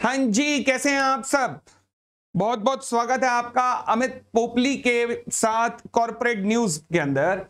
हाँ जी, कैसे हैं आप सब? बहुत बहुत स्वागत है आपका अमित पोपली के साथ कॉर्पोरेट न्यूज के अंदर।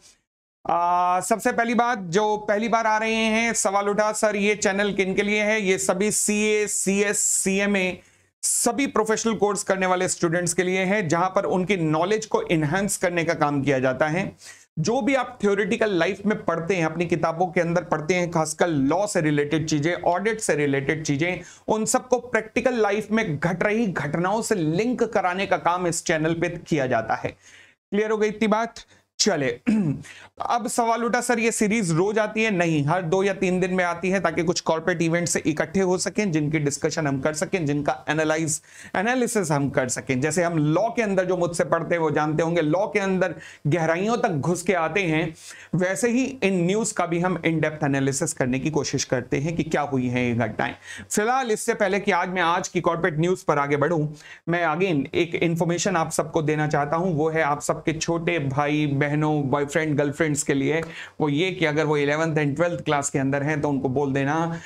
सबसे पहली बात, जो पहली बार आ रहे हैं, सवाल उठा सर ये चैनल किन के लिए है? ये सभी सीए, सीएस, सीएमए सभी प्रोफेशनल कोर्स करने वाले स्टूडेंट्स के लिए है, जहां पर उनकी नॉलेज को इनहेंस करने का काम किया जाता है। जो भी आप थ्योरेटिकल लाइफ में पढ़ते हैं, अपनी किताबों के अंदर पढ़ते हैं, खासकर लॉ से रिलेटेड चीजें, ऑडिट से रिलेटेड चीजें, उन सबको प्रैक्टिकल लाइफ में घट रही घटनाओं से लिंक कराने का काम इस चैनल पे किया जाता है। क्लियर हो गई इतनी बात? चले अब सवाल उठा सर ये सीरीज रोज आती है? नहीं, हर 2 या 3 दिन में आती है, ताकि कुछ कॉर्पोरेट इवेंट से इकट्ठे हो सकें, जिनकी डिस्कशन हम कर सकें, जिनका एनालिसिस हम कर सकें। जैसे हम लॉ के अंदर, जो मुझसे पढ़ते हैं वो जानते होंगे, लॉ के अंदर गहराइयों तक घुस के आते हैं, वैसे ही इन न्यूज का भी हम इन डेप्थ एनालिसिस करने की कोशिश करते हैं कि क्या हुई है ये घटनाएं। फिलहाल इससे पहले कि आज मैं आज की कॉर्पोरेट न्यूज पर आगे बढ़ूं, मैं अगेन एक इंफॉर्मेशन आप सबको देना चाहता हूं। वो है आप सबके छोटे भाई बहनों, बॉयफ्रेंड, गर्लफ्रेंड्स के लिए। वो ये कि अगर वो 11th एंड 12th क्लास के अंदर हैं तो उनको बोल देना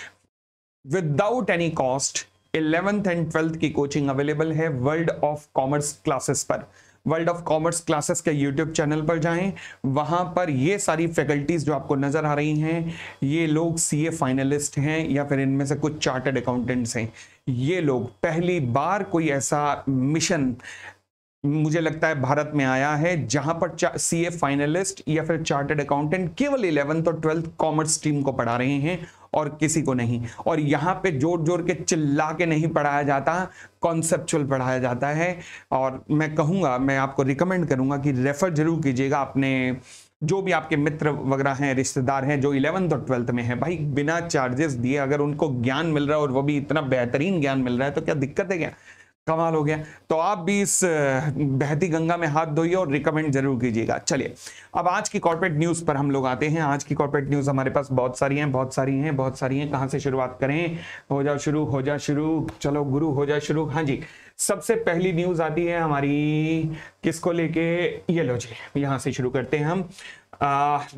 without any cost 11th and 12th की कोचिंग अवेलेबल है वर्ल्ड ऑफ कॉमर्स क्लासेस पर। वर्ल्ड ऑफ कॉमर्स क्लासेस के यूट्यूब चैनल पर जाएं, वहां पर ये सारी फैकल्टीज जो आपको नजर आ रही हैं, ये लोग सीए फाइनलिस्ट हैं या फिर इनमें से कुछ चार्टर्ड अकाउंटेंट्स हैं। ये लोग पहली बार कोई ऐसा मिशन मुझे लगता है भारत में आया है जहां पर सीए फाइनलिस्ट या फिर चार्टर्ड अकाउंटेंट केवल 11th और 12th कॉमर्स स्ट्रीम को पढ़ा रहे हैं और किसी को नहीं। और यहां पे जोर जोर के चिल्ला के नहीं पढ़ाया जाता, कॉन्सेप्चुअल पढ़ाया जाता है। और मैं कहूंगा, मैं आपको रिकमेंड करूंगा कि रेफर जरूर कीजिएगा अपने जो भी आपके मित्र वगैरह हैं, रिश्तेदार हैं जो 11th और 12th में हैं। भाई बिना चार्जेस दिए अगर उनको ज्ञान मिल रहा है और वो भी इतना बेहतरीन ज्ञान मिल रहा है तो क्या दिक्कत है? क्या कमाल हो गया। तो आप भी इस बहती गंगा में हाथ धोइए और रिकमेंड जरूर कीजिएगा। चलिए अब आज की कॉर्पोरेट न्यूज पर हम लोग आते हैं। आज की कॉर्पोरेट न्यूज हमारे पास बहुत सारी हैं, बहुत सारी हैं, बहुत सारी हैं। कहां से शुरुआत करें? हो जा शुरू, हो जा शुरू। चलो गुरु हो जा शुरू। हाँ जी, सबसे पहली न्यूज आती है हमारी किसको लेके? ये लो जी, यहां से शुरू करते हैं हम।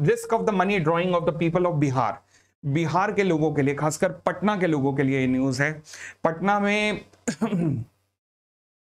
Risk of the money drawing of the people of Bihar. Bihar के लोगों के लिए, खासकर पटना के लोगों के लिए ये न्यूज है। पटना में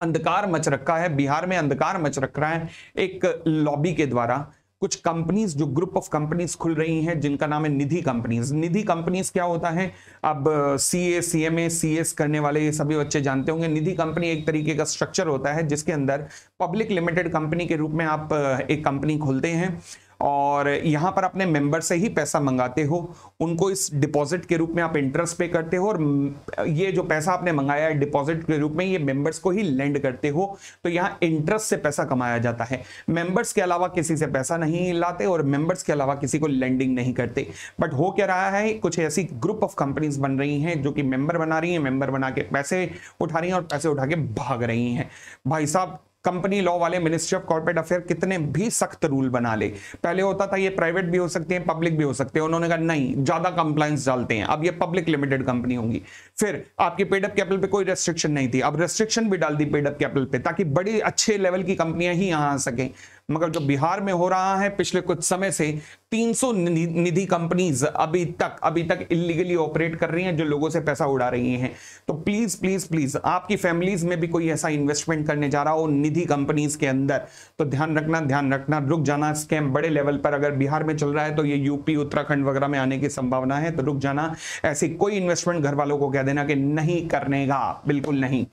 अंधकार मच रखा है, बिहार में अंधकार मच रखा है एक लॉबी के द्वारा। कुछ कंपनीज, जो ग्रुप ऑफ कंपनीज खुल रही हैं, जिनका नाम है निधि कंपनीज। निधि कंपनीज क्या होता है? अब सीए, सीएमए, सीएस करने वाले ये सभी बच्चे जानते होंगे। निधि कंपनी एक तरीके का स्ट्रक्चर होता है जिसके अंदर पब्लिक लिमिटेड कंपनी के रूप में आप एक कंपनी खोलते हैं और यहां पर अपने मेंबर से ही पैसा मंगाते हो, उनको इस डिपॉजिट के रूप में आप इंटरेस्ट पे करते हो, और ये जो पैसा आपने मंगाया है डिपॉजिट के रूप में, ये मेंबर्स को ही लेंड करते हो। तो यहां इंटरेस्ट से पैसा कमाया जाता है। मेंबर्स के अलावा किसी से पैसा नहीं लाते और मेंबर्स के अलावा किसी को लेंडिंग नहीं करते। बट हो क्या रहा है, कुछ ऐसी ग्रुप ऑफ कंपनीज बन रही हैं जो कि मेंबर बना रही हैं, मेंबर बना के पैसे उठा रही हैं और पैसे उठा के भाग रही हैं। भाई साहब, कंपनी लॉ वाले, मिनिस्ट्री ऑफ कॉर्पोरेट अफेयर कितने भी सख्त रूल बना ले, पहले होता था ये प्राइवेट भी हो सकते हैं, पब्लिक भी हो सकते हैं, उन्होंने कहा नहीं, ज्यादा कंप्लायंस डालते हैं, अब ये पब्लिक लिमिटेड कंपनी होंगी। फिर आपकी पेड अप कैपिटल पे कोई रेस्ट्रिक्शन नहीं थी, अब रेस्ट्रिक्शन भी डाल दी पेड अप कैपिटल पे, ताकि बड़ी अच्छे लेवल की कंपनियां ही यहां आ सकें। मगर जो बिहार में हो रहा है, पिछले कुछ समय से 300 निधि कंपनीज अभी तक इलीगली ऑपरेट कर रही हैं, जो लोगों से पैसा उड़ा रही हैं। तो प्लीज प्लीज प्लीज, आपकी फैमिलीज में भी कोई ऐसा इन्वेस्टमेंट करने जा रहा हो निधि कंपनीज के अंदर, तो ध्यान रखना, रुक जाना। स्कैम बड़े लेवल पर अगर बिहार में चल रहा है तो ये यूपी, उत्तराखंड वगैरह में आने की संभावना है, तो रुक जाना। ऐसी कोई इन्वेस्टमेंट घर वालों को कह देना कि नहीं करने का, बिल्कुल नहीं।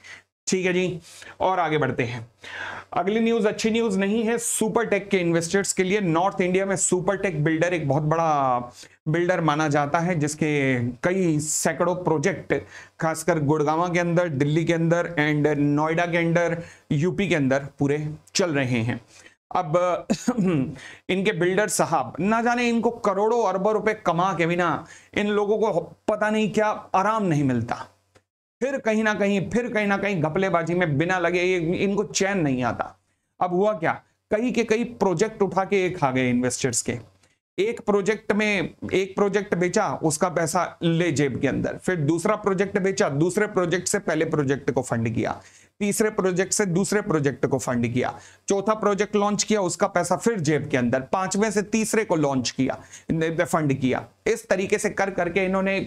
ठीक है जी, और आगे बढ़ते हैं। अगली न्यूज अच्छी न्यूज नहीं है सुपर टेक के इन्वेस्टर्स के लिए। नॉर्थ इंडिया में सुपर टेक बिल्डर एक बहुत बड़ा बिल्डर माना जाता है, जिसके कई सैकड़ों प्रोजेक्ट खासकर गुड़गांव के अंदर, दिल्ली के अंदर एंड नोएडा के अंदर, यूपी के अंदर पूरे चल रहे हैं। अब इनके बिल्डर साहब, ना जाने इनको करोड़ों अरबों रुपए कमा के बिना इन लोगों को पता नहीं क्या आराम नहीं मिलता। फिर कहीं ना कहीं घपलेबाजी में बिना लगे इनको चैन नहीं आता। अब हुआ क्या, कई के कई प्रोजेक्ट उठा के एक आ गए इन्वेस्टर्स के। एक प्रोजेक्ट बेचा, उसका पैसा ले जेब के अंदर, फिर दूसरा प्रोजेक्ट बेचा, दूसरे प्रोजेक्ट से पहले प्रोजेक्ट को फंड किया, तीसरे प्रोजेक्ट से दूसरे प्रोजेक्ट को फंड किया, चौथा प्रोजेक्ट लॉन्च किया, उसका पैसा फिर जेब के अंदर, पांचवें से तीसरे को लॉन्च किया, फंड किया। इस तरीके से कर करके इन्होंने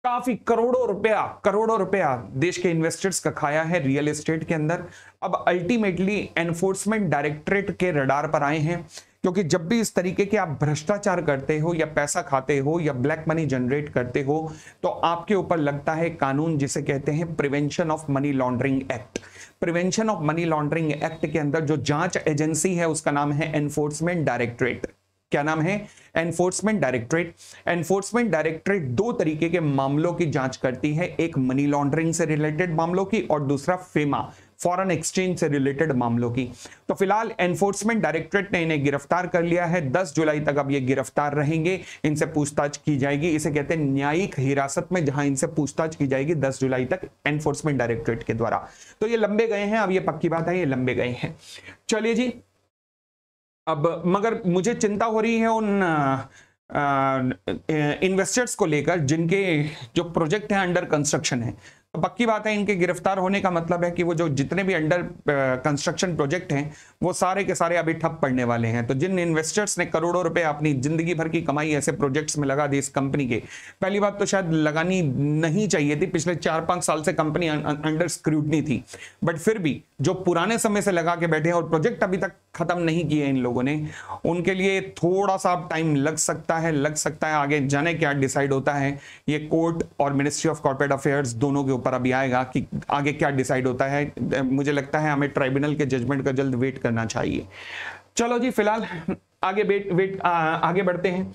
काफी करोड़ों रुपया देश के इन्वेस्टर्स का खाया है रियल एस्टेट के अंदर। अब अल्टीमेटली एनफोर्समेंट डायरेक्टरेट के रडार पर आए हैं, क्योंकि जब भी इस तरीके के आप भ्रष्टाचार करते हो या पैसा खाते हो या ब्लैक मनी जनरेट करते हो तो आपके ऊपर लगता है कानून जिसे कहते हैं prevention of money laundering act. Prevention of money laundering act के अंदर जो जांच एजेंसी है उसका नाम है एनफोर्समेंट डायरेक्टरेट। क्या नाम है? Enforcement directorate. एनफोर्समेंट डायरेक्टरेट दो तरीके के मामलों की जांच करती है, एक मनी लॉन्ड्रिंग से रिलेटेड मामलों की और दूसरा फेमा फॉरेन एक्सचेंज से रिलेटेड मामलों की। तो फिलहाल एनफोर्समेंट डायरेक्टरेट ने इन्हें गिरफ्तार कर लिया है। 10 जुलाई तक अब ये गिरफ्तार रहेंगे, इनसे पूछताछ की जाएगी। इसे कहते हैं न्यायिक हिरासत में, जहां इनसे पूछताछ की जाएगी 10 जुलाई तक एनफोर्समेंट डायरेक्टरेट के द्वारा। तो ये लंबे गए हैं, अब ये पक्की बात है, ये लंबे गए हैं। चलिए जी, अब मगर मुझे चिंता हो रही है उन इन्वेस्टर्स को लेकर जिनके जो प्रोजेक्ट है अंडर कंस्ट्रक्शन है। तो पक्की बात है इनके गिरफ्तार होने का मतलब है कि वो जो जितने भी अंडर कंस्ट्रक्शन प्रोजेक्ट हैं वो सारे के सारे अभी ठप पड़ने वाले हैं। तो जिन इन्वेस्टर्स ने करोड़ों रुपए अपनी जिंदगी भर की कमाई ऐसे प्रोजेक्ट्स में लगा दी इस कंपनी के, पहली बात तो शायद लगानी नहीं चाहिए थी, पिछले 4-5 साल से कंपनी अंडर स्क्रूटनी थी, बट फिर भी जो पुराने समय से लगा के बैठे हैं और प्रोजेक्ट अभी तक खत्म नहीं किए इन लोगों ने, उनके लिए थोड़ा सा टाइम लग सकता है। आगे जाने क्या डिसाइड होता है, ये कोर्ट और मिनिस्ट्री ऑफ कॉर्पोरेट अफेयर्स दोनों के ऊपर अभी आएगा कि आगे क्या डिसाइड होता है। मुझे लगता है हमें ट्राइब्यूनल के जजमेंट का जल्द वेट करना चाहिए। चलो जी, फिलहाल आगे बढ़ते हैं।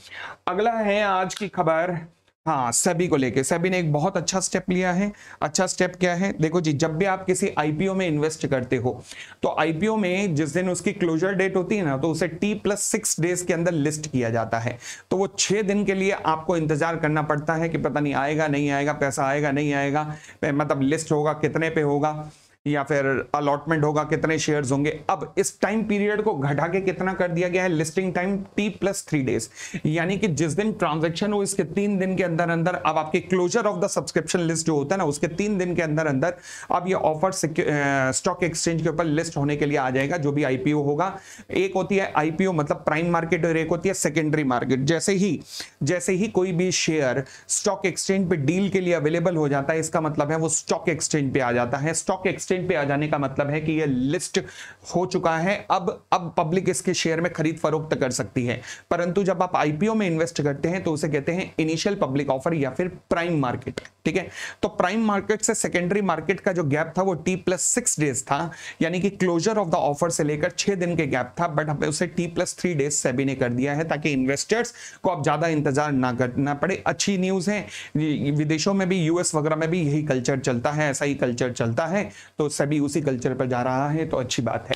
अगला है आज की खबर, हाँ, सेबी को लेके। सेबी ने एक बहुत अच्छा स्टेप लिया है। अच्छा स्टेप क्या है? देखो जी, जब भी आप किसी आईपीओ में इन्वेस्ट करते हो तो आईपीओ में जिस दिन उसकी क्लोजर डेट होती है ना, तो उसे T+6 डेज के अंदर लिस्ट किया जाता है। तो वो 6 दिन के लिए आपको इंतजार करना पड़ता है कि पता नहीं आएगा नहीं आएगा, पैसा आएगा नहीं आएगा, मतलब लिस्ट होगा कितने पे होगा या फिर अलॉटमेंट होगा कितने शेयर्स होंगे। अब इस टाइम पीरियड को घटा के कितना कर दिया गया है, लिस्टिंग टाइम T+3 डेज, यानी कि जिस दिन ट्रांजैक्शन हो इसके 3 दिन के अंदर अंदर अब आपके closure of the subscription list जो होता है ना, उसके 3 दिन के अंदर अंदर अब ये ऑफर स्टॉक एक्सचेंज के ऊपर लिस्ट होने के लिए आ जाएगा। जो भी आईपीओ होगा, एक होती है आईपीओ मतलब प्राइम मार्केट और एक होती है सेकेंडरी मार्केट। जैसे ही कोई भी शेयर स्टॉक एक्सचेंज पे डील के लिए अवेलेबल हो जाता है, इसका मतलब है वो स्टॉक एक्सचेंज पे आ जाता है। स्टॉक एक्सचेंज पे आ जाने का मतलब है कि ये लिस्ट हो चुका है। अब पब्लिक इसके शेयर में खरीद फरोख्त कर सकती है। परंतु जब आप आईपीओ में इन्वेस्ट करते हैं तो उसे कहते हैं इनिशियल पब्लिक ऑफर या फिर प्राइम मार्केट। ठीक है, तो प्राइम मार्केट से सेकेंडरी मार्केट का जो गैप था वो T+6 डेज था, यानी कि क्लोजर ऑफ द ऑफर से लेकर 6 दिन के गैप था, बट अब उसे T+3 डेज सेबी ने कर दिया है ताकि इन्वेस्टर्स को अब ज्यादा इंतजार ना करना पड़े। अच्छी न्यूज है, विदेशों में भी, यूएस वगैरह में भी यही कल्चर चलता है, ऐसा ही कल्चर चलता है, तो सभी उसी कल्चर पर जा रहा है, तो अच्छी बात है।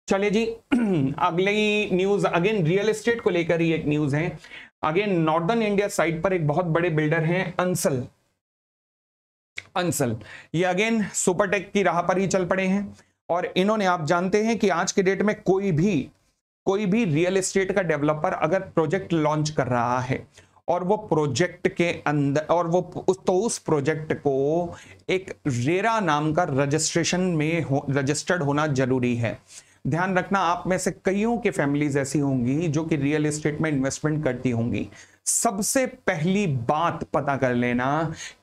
चलिए जी, अगली न्यूज अगेन रियल एस्टेट को लेकर ही एक न्यूज है। अगेन नॉर्दर्न इंडिया साइड पर एक बहुत बड़े बिल्डर हैं अंसल, ये अगेन सुपरटेक की राह पर ही चल पड़े हैं। और इन्होंने, आप जानते हैं कि आज के डेट में कोई भी रियल एस्टेट का डेवलपर अगर प्रोजेक्ट लॉन्च कर रहा है और वो प्रोजेक्ट के अंदर और उस प्रोजेक्ट को एक रेरा नाम का रजिस्ट्रेशन में रजिस्टर्ड होना जरूरी है। ध्यान रखना, आप में से कईयों के फैमिलीज ऐसी होंगी जो कि रियल एस्टेट में इन्वेस्टमेंट करती होंगी। सबसे पहली बात पता कर लेना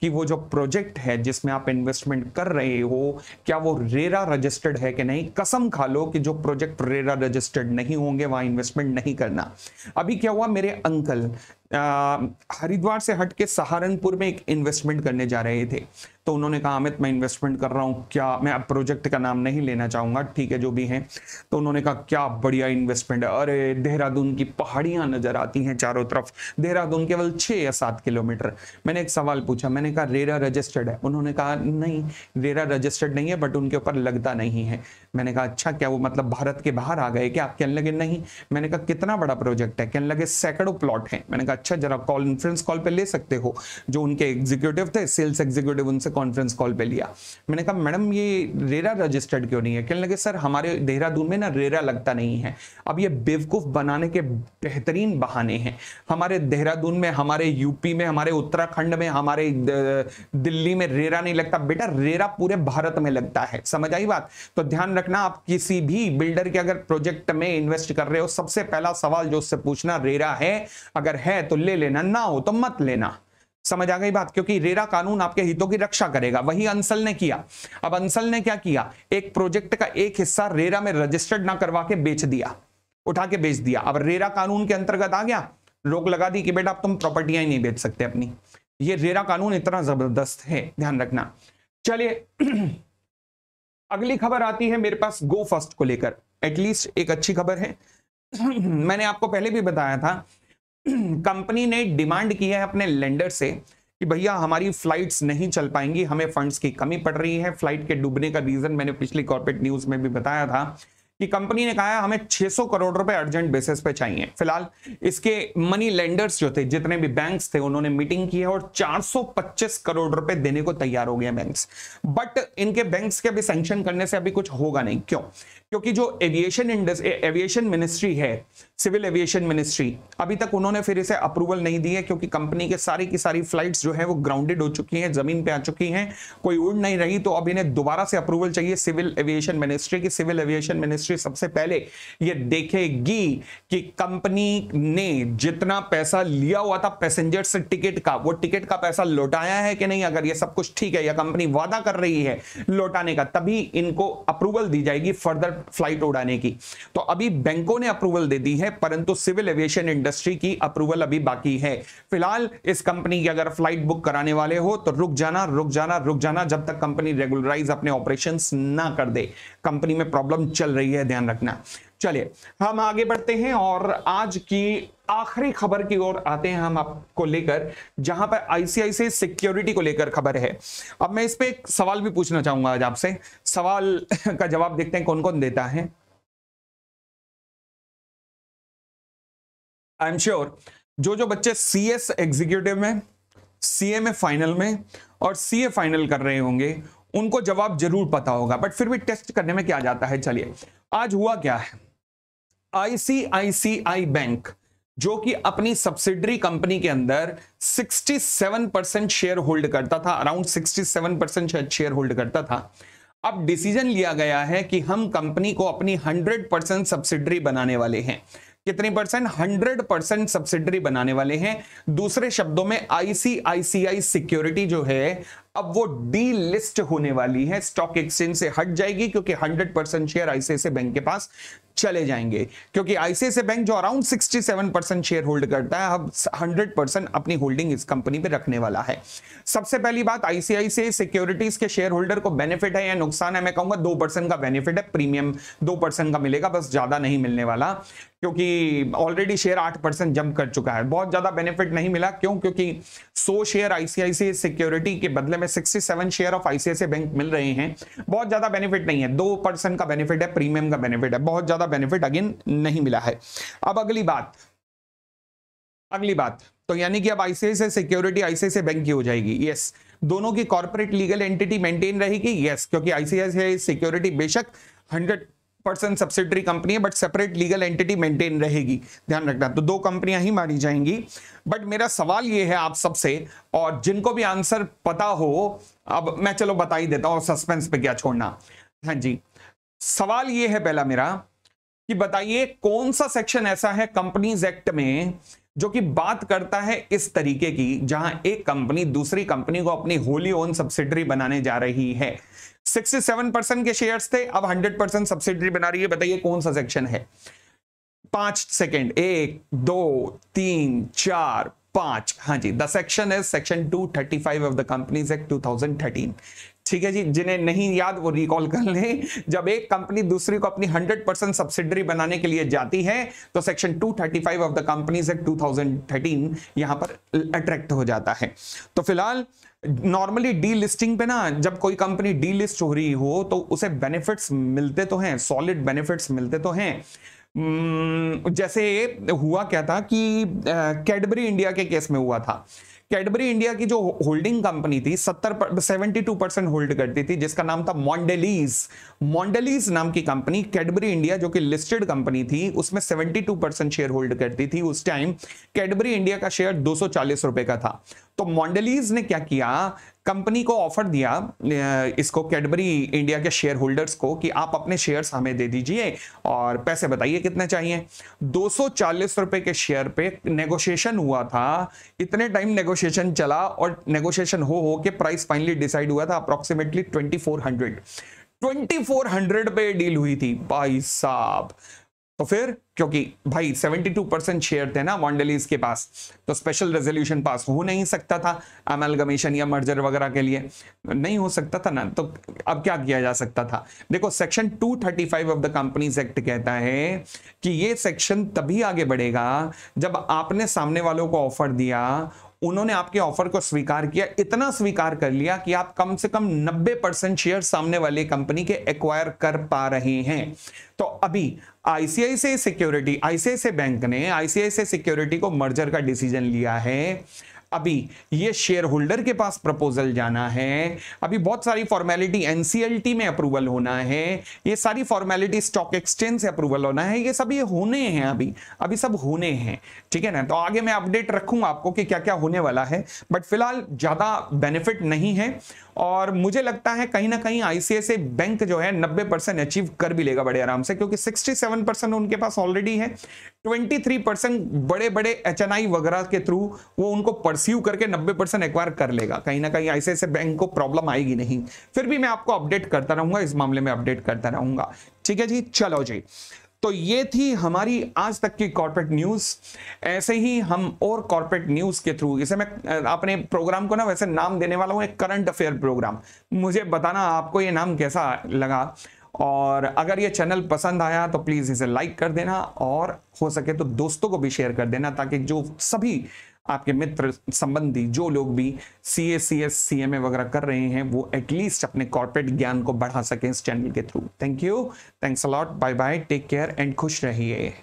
कि वो जो प्रोजेक्ट है जिसमें आप इन्वेस्टमेंट कर रहे हो, क्या वो रेरा रजिस्टर्ड है कि नहीं। कसम खा लो कि जो प्रोजेक्ट रेरा रजिस्टर्ड नहीं होंगे वहां इन्वेस्टमेंट नहीं करना। अभी क्या हुआ, मेरे अंकल हरिद्वार से हट के सहारनपुर में एक इन्वेस्टमेंट करने जा रहे थे, तो उन्होंने कहा अमित मैं इन्वेस्टमेंट कर रहा हूँ, क्या, मैं अब प्रोजेक्ट का नाम नहीं लेना चाहूंगा, ठीक है जो भी है, तो उन्होंने कहा क्या बढ़िया इन्वेस्टमेंट है, अरे देहरादून की पहाड़ियां नजर आती हैं चारों तरफ, देहरादून केवल 6 या 7 किलोमीटर। मैंने एक सवाल पूछा, मैंने कहा रेरा रजिस्टर्ड है? उन्होंने कहा नहीं रेरा रजिस्टर्ड नहीं है, बट उनके ऊपर लगता नहीं है। मैंने कहा अच्छा, क्या वो मतलब भारत के बाहर आ गए क्या? आप कहने लगे नहीं। मैंने कहा कितना बड़ा प्रोजेक्ट है? कहने लगे सैकड़ों प्लॉट है। मैंने कहा अच्छा, जरा कॉन्फ्रेंस कॉल पे ले सकते हो? जो उनके एग्जीक्यूटिव थे, सेल्स एग्जीक्यूटिव, उनसे कॉन्फ्रेंस कॉल पे लिया। मैंने कहा मैडम ये रेरा रजिस्टर्ड क्यों नहीं है? कहने लगे सर हमारे देहरादून में ना रेरा लगता नहीं है। अब ये बेवकूफ बनाने के बेहतरीन बहाने हैं। हमारे देहरादून में, हमारे यूपी में, हमारे उत्तराखंड में, हमारे दिल्ली में रेरा नहीं लगता। बेटा रेरा पूरे भारत में लगता है, समझ आई बात? तो ध्यान रखना, आप किसी भी बिल्डर के अगर प्रोजेक्ट में इन्वेस्ट कर रहे हो, सबसे पहला सवाल जो उससे पूछना रेरा है, अगर है तो ले लेना, ना हो तो मत लेना। समझ आ गई बात? क्योंकि रेरा कानून आपके हितों की रक्षा करेगा, वही अंसल ने किया। अब अंसल ने क्या किया, एक प्रोजेक्ट का एक हिस्सा रेरा में रजिस्टर्ड ना करवा के बेच दिया, उठा के बेच दिया। अब रेरा कानून के अंतर्गत आ गया, रोक लगा दी कि बेटा अब तुम प्रॉपर्टियां ही नहीं बेच सकते अपनी। ये रेरा कानून इतना जबरदस्त है, ध्यान रखना। चलिए अगली खबर आती है मेरे पास गो फर्स्ट को लेकर, एटलीस्ट एक अच्छी खबर है। मैंने आपको पहले भी बताया था, कंपनी ने डिमांड की है अपने लेंडर से कि भैया हमारी फ्लाइट्स नहीं चल पाएंगी, हमें फंड्स की कमी पड़ रही है। फ्लाइट के डूबने का रीजन मैंने पिछली कॉर्पोरेट न्यूज में भी बताया था कि कंपनी ने कहा है हमें 600 करोड़ रुपए अर्जेंट बेसिस पे चाहिए। फिलहाल इसके मनी लेंडर्स जो थे, जितने भी बैंक्स थे, उन्होंने मीटिंग की है और 425 करोड़ रुपए देने को तैयार हो गए बैंक्स। बट इनके बैंक्स के अभी सैंक्शन करने से अभी कुछ होगा नहीं। क्यों? क्योंकि जो एविएशन मिनिस्ट्री है, सिविल एविएशन मिनिस्ट्री, अभी तक उन्होंने फिर इसे अप्रूवल नहीं दी है, क्योंकि कंपनी के सारी की सारी फ्लाइट्स जो है वो ग्राउंडेड हो चुकी हैं, जमीन पे आ चुकी हैं, कोई उड़ नहीं रही। तो अब इन्हें दोबारा से अप्रूवल चाहिए सिविल एविएशन मिनिस्ट्री की। सिविल एविएशन मिनिस्ट्री सबसे पहले ये देखेगी कि कंपनी ने जितना पैसा लिया हुआ था पैसेंजर से टिकट का, वो टिकट का पैसा लौटाया है कि नहीं। अगर ये सब कुछ ठीक है या कंपनी वादा कर रही है लौटाने का, तभी इनको अप्रूवल दी जाएगी फर्दर फ्लाइट उड़ाने की। तो अभी बैंकों ने अप्रूवल दे दी है, परंतु सिविल एविएशन इंडस्ट्री की अप्रूवल अभी बाकी है। फिलहाल इस कंपनी की अगर फ्लाइट बुक कराने वाले हो तो रुक जाना जब तक कंपनी रेगुलराइज अपने ऑपरेशंस ना कर दे। कंपनी में प्रॉब्लम चल रही है, ध्यान रखना। चलिए हम आगे बढ़ते हैं और आज की आखिरी खबर की ओर आते हैं हम आपको लेकर, जहां पर आईसीआईसीआई सिक्योरिटी को लेकर खबर है। अब मैं इस पे एक सवाल भी पूछना चाहूंगा आज आपसे, सवाल का जवाब देखते हैं कौन कौन देता है। आई एम श्योर जो बच्चे सीएस एग्जीक्यूटिव में, सीए में फाइनल में और सीए फाइनल कर रहे होंगे उनको जवाब जरूर पता होगा, बट फिर भी टेस्ट करने में क्या जाता है। चलिए आज हुआ क्या है, आईसीआईसीआई बैंक जो कि अपनी सब्सिडरी कंपनी के अंदर 67% शेयर होल्ड करता था, अराउंड 67% शेयर होल्ड करता था। अब डिसीजन लिया गया है कि हम कंपनी को अपनी 100% सब्सिडरी बनाने वाले हैं। कितनी परसेंट? 100% सब्सिडरी बनाने वाले हैं। दूसरे शब्दों में आईसीआईसीआई सिक्योरिटी जो है अब वो डी लिस्ट होने वाली है, स्टॉक एक्सचेंज से हट जाएगी, क्योंकि 100% शेयर आईसीआईसीआई बैंक के पास चले जाएंगे। क्योंकि आईसीआईसीआई बैंक जो अराउंड 67% शेयर होल्ड करता है, अब 100% अपनी होल्डिंग इस कंपनी पे रखने वाला है। सबसे पहली बात, आईसीआईसीआई सिक्योरिटीज के शेयर होल्डर को बेनिफिट है या नुकसान है? मैं कहूंगा 2% का बेनिफिट है, प्रीमियम 2% का मिलेगा, बस ज्यादा नहीं मिलने वाला, क्योंकि ऑलरेडी शेयर 8% जंप कर चुका है। बहुत ज्यादा बेनिफिट नहीं मिला। क्यों? क्योंकि 100 शेयर आईसीआईसीआई सिक्योरिटी के बदले में 67 शेयर ऑफ आईसीआईसीआई बैंक मिल रहे हैं। बहुत ज्यादा बेनिफिट नहीं है, 2% का बेनिफिट है, प्रीमियम का बेनिफिट है, बहुत ज्यादा बेनिफिट अगेन नहीं मिला है। अब अगली बात तो यानी कि अब आईसीआईसीआई सिक्योरिटी आईसीआईसीआई बैंक की हो जाएगी। यस, दोनों की कॉर्पोरेट लीगल एंटिटी मेंटेन रहेगी। यस, क्योंकि आईसीआईसीआई सिक्योरिटी बेशक 100% सब्सिडरी कंपनी है, but separate legal entity maintain रहेगी, ध्यान रखना। तो 2 कंपनियां ही मानी जाएंगी। बट मेरा सवाल यह है आप सबसे, और जिनको भी आंसर पता हो, अब मैं चलो बता ही देता हूं, सस्पेंस पे क्या छोड़ना। हाँ जी, सवाल यह है पहला मेरा कि बताइए कौन सा सेक्शन ऐसा है कंपनीज एक्ट में जो कि बात करता है इस तरीके की, जहां एक कंपनी दूसरी कंपनी को अपनी होली ओन सब्सिडरी बनाने जा रही है। 67% के शेयर्स थे, अब 100% सब्सिडरी बना रही है। बताइए कौन सा सेक्शन है? 5 सेकेंड, 1 2 3 4 5। हाँ जी, the section is section 235 of the companies act 2013। ठीक है जी, जिन्हें नहीं याद वो रिकॉल कर लें। जब एक कंपनी दूसरी को अपनी 100% सब्सिडरी बनाने के लिए जाती है तो section 235 of the companies act 2013 यहां पर अट्रैक्ट हो जाता है। तो फिलहाल नॉर्मली डी लिस्टिंग पे ना, जब कोई कंपनी डी लिस्ट हो रही हो तो उसे बेनिफिट्स मिलते तो हैं, सॉलिड बेनिफिट्स मिलते तो हैं। जैसे हुआ क्या था कि कैडबरी इंडिया के केस में हुआ था। कैडबरी इंडिया की जो होल्डिंग कंपनी थी 72% होल्ड करती थी, जिसका नाम था मॉन्डेलीज नाम की कंपनी। कैडबरी इंडिया जो कि लिस्टेड कंपनी थी, उसमें 72% शेयर होल्ड करती थी। उस टाइम कैडबरी इंडिया का शेयर 240 रुपए का था। तो मॉन्डेलीज ने क्या किया, कंपनी को ऑफर दिया, इसको कैडबरी इंडिया के शेयर होल्डर्स को, कि आप अपने शेयर्स हमें दे दीजिए और पैसे बताइए कितने चाहिए। 240 रुपए के शेयर पे नेगोशिएशन हुआ था, इतने टाइम नेगोशिएशन चला और नेगोशिएशन हो के प्राइस फाइनली डिसाइड हुआ था अप्रोक्सीमेटली 2400 पे डील हुई थी भाई साहब। तो फिर क्योंकि भाई 72% शेयर थे ना मॉन्डेलीज के पास, तो स्पेशल रेजोल्यूशन पास हो नहीं सकता था अमेलगमेशन या मर्जर वगैरह के लिए, नहीं हो सकता था ना। तो अब क्या किया जा सकता था, देखो section 235 of the companies act कहता है कि ये सेक्शन तभी आगे बढ़ेगा जब आपने सामने वालों को ऑफर दिया, उन्होंने आपके ऑफर को स्वीकार किया, इतना स्वीकार कर लिया कि आप कम से कम 90% शेयर सामने वाली कंपनी के एक्वायर कर पा रहे हैं। तो अभी आईसीआईसीआई बैंक ने आईसीआईसीआई सिक्योरिटी को मर्जर का डिसीजन लिया है। अभी ये शेयर होल्डर के पास प्रपोजल जाना है, अभी बहुत सारी फॉर्मेलिटी एनसीएलटी में अप्रूवल होना है, ये सारी फॉर्मेलिटी स्टॉक एक्सचेंज से अप्रूवल होना है, ये सब ये होने हैं, अभी सब होने हैं, ठीक है ना। तो आगे मैं अपडेट रखूंगा आपको कि क्या क्या होने वाला है, बट फिलहाल ज्यादा बेनिफिट नहीं है और मुझे लगता है कहीं ना कहीं आईसीआईसीआई बैंक जो है 90% अचीव कर भी लेगा बड़े आराम से, क्योंकि 67% उनके पास ऑलरेडी है, 23% बड़े बड़े एचएनआई वगैरह के थ्रू वो उनको परस्यू करके 90% एक्वायर कर लेगा। कहीं ना कहीं आईसीआईसीआई बैंक को प्रॉब्लम आएगी नहीं। फिर भी मैं आपको अपडेट करता रहूंगा, इस मामले में अपडेट करता रहूंगा, ठीक है जी। चलो जी, तो ये थी हमारी आज तक की कॉर्पोरेट न्यूज। ऐसे ही हम और कॉर्पोरेट न्यूज के थ्रू, इसे मैं अपने प्रोग्राम को ना वैसे नाम देने वाला हूं एक करंट अफेयर प्रोग्राम। मुझे बताना आपको ये नाम कैसा लगा, और अगर ये चैनल पसंद आया तो प्लीज इसे लाइक कर देना और हो सके तो दोस्तों को भी शेयर कर देना, ताकि जो सभी आपके मित्र संबंधी जो लोग भी सीए सीएस सीएमए वगैरह कर रहे हैं वो एटलीस्ट अपने कॉर्पोरेट ज्ञान को बढ़ा सकें इस चैनल के through. Thank you, thanks a lot, bye bye, take care and खुश रहिए।